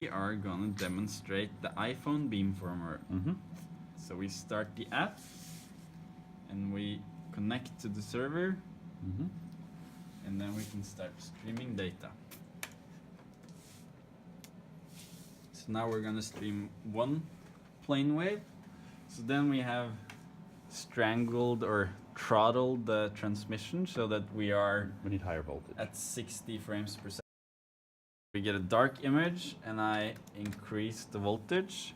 We are gonna demonstrate the iPhone Beamformer. So we start the app and we connect to the server, and then we can start streaming data. So now we're gonna stream one plane wave. So then we have strangled or throttled the transmission so that we need higher voltage at 60 frames per second. We get a dark image and I increase the voltage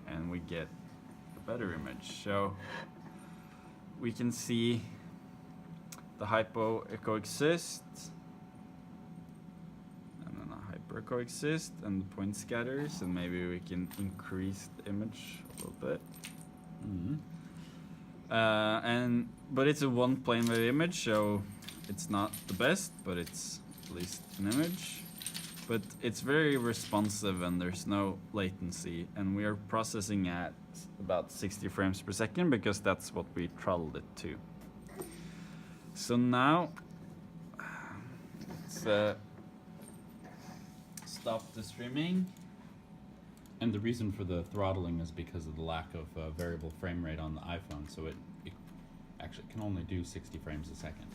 and we get a better image. So we can see the hypo coexist and then a hyper coexist and the point scatters, and maybe we can increase the image a little bit. But it's a one plane wave image, so it's not the best, but it's at least an image. But it's very responsive and there's no latency, and we are processing at about 60 frames per second because that's what we throttled it to. So now let's stop the streaming. And the reason for the throttling is because of the lack of variable frame rate on the iPhone, so it actually can only do 60 frames a second.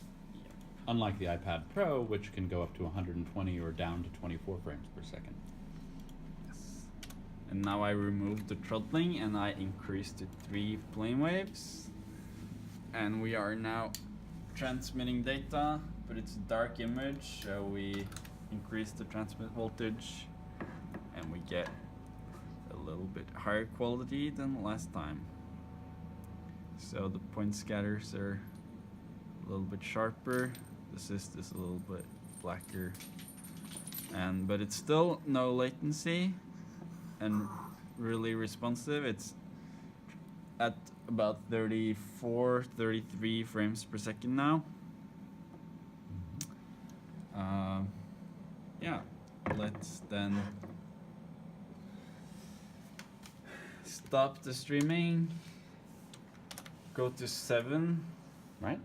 Unlike the iPad Pro, which can go up to 120 or down to 24 frames per second. Yes. And now I removed the throttling and I increased to 3 plane waves. And we are now transmitting data, but it's a dark image, so we increase the transmit voltage and we get a little bit higher quality than last time. So the point scatters are a little bit sharper. The cyst is a little bit blacker, but it's still no latency and really responsive. It's at about 34, 33 frames per second now. Yeah, let's then stop the streaming, go to 7, right?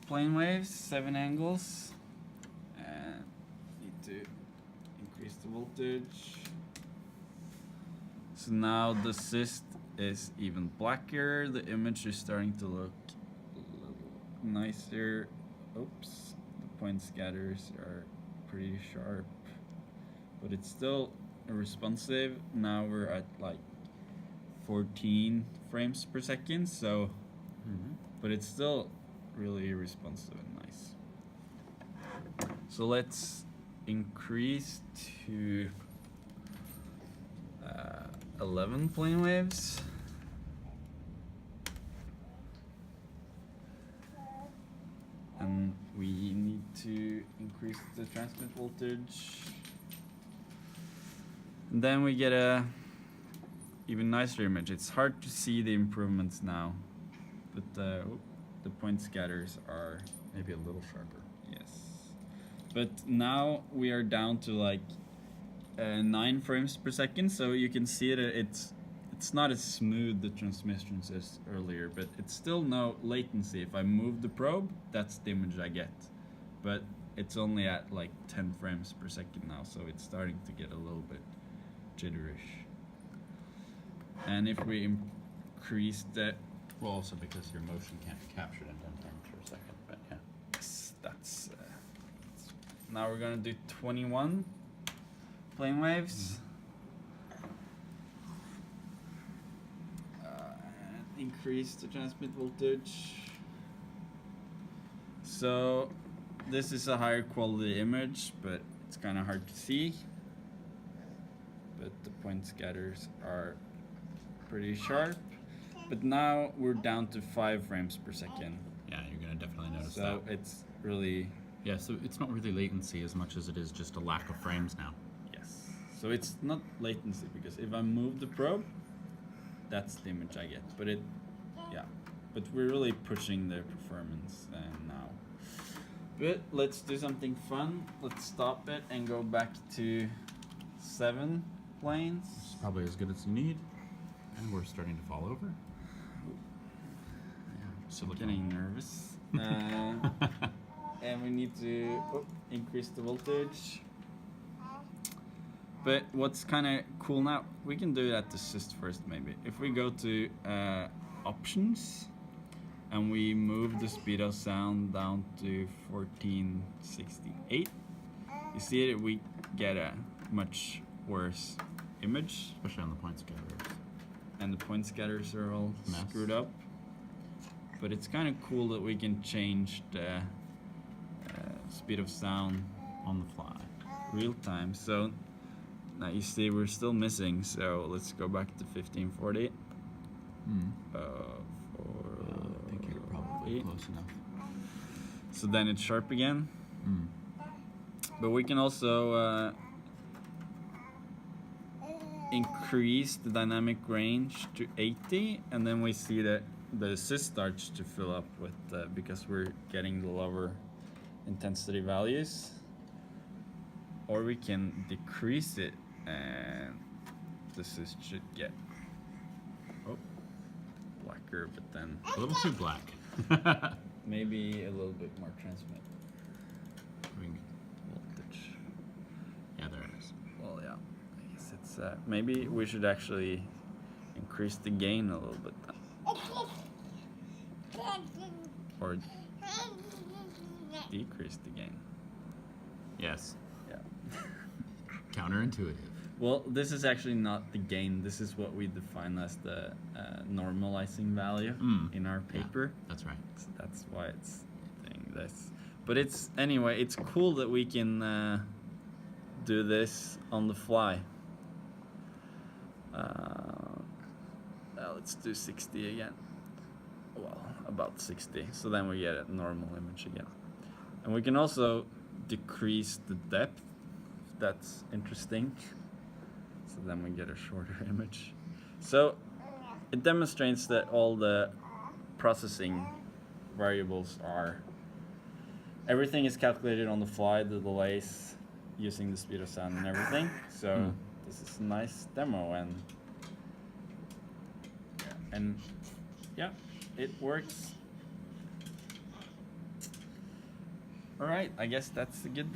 Plane waves, 7 angles, and need to increase the voltage. So now the cyst is even blacker, the image is starting to look a little nicer. Oops, the point scatters are pretty sharp, but it's still responsive. Now we're at like 14 frames per second, so but it's still really responsive and nice. So let's increase to 11 plane waves. And we need to increase the transmit voltage. And then we get a even nicer image. It's hard to see the improvements now, but the point scatters are maybe a little sharper. Yes. But now we are down to like 9 frames per second, so you can see that it's not as smooth, the transmissions, as earlier, but it's still no latency. If I move the probe, that's the image I get. But it's only at like 10 frames per second now, so it's starting to get a little bit jitterish. And if we increase the... Well, also because your motion can't be captured in 10 frames per second, but yeah. That's now we're gonna do 21 plane waves. And increase the transmit voltage. So this is a higher quality image, but it's kind of hard to see. But the point scatters are pretty sharp. But now we're down to 5 frames per second. Yeah, you're gonna definitely notice that. So it's really... Yeah, so it's not really latency as much as it is just a lack of frames now. Yes. So it's not latency, because if I move the probe, that's the image I get. But but we're really pushing the performance now. But let's do something fun. Let's stop it and go back to 7 planes. This is probably as good as you need. And we're starting to fall over. Yeah, I'm getting nervous. And we need to increase the voltage. But what's kind of cool now, we can do that to assist first maybe. If we go to options and we move the speed of sound down to 1468, you see that we get a much worse image. Especially on the point scatterers. And the point scatters are all Mess. screwed up. But it's kind of cool that we can change the speed of sound On the fly. real time. So now you see we're still missing, so let's go back to 1540. I think you're probably close enough. So then it's sharp again. But we can also increase the dynamic range to 80, and then we see that the assist starts to fill up with because we're getting the lower intensity values. Or we can decrease it, and the assist should get blacker, but then A little too black. maybe a little bit more transmit Ring. voltage. Yeah, there it is. Well, yeah, I guess it's maybe we should actually increase the gain a little bit then. Or decrease the gain. Yes. Yeah. Counterintuitive. Well, this is actually not the gain. This is what we define as the normalizing value in our paper. Yeah, that's right. So that's why it's doing this. But it's anyway, it's cool that we can do this on the fly. Let's do 60 again. Well, about 60. So then we get a normal image again. And we can also decrease the depth. That's interesting. So then we get a shorter image. So it demonstrates that all the processing variables are, everything is calculated on the fly, the delays, using the speed of sound and everything. So this is a nice demo, and yeah, it works. All right, I guess that's a good demo.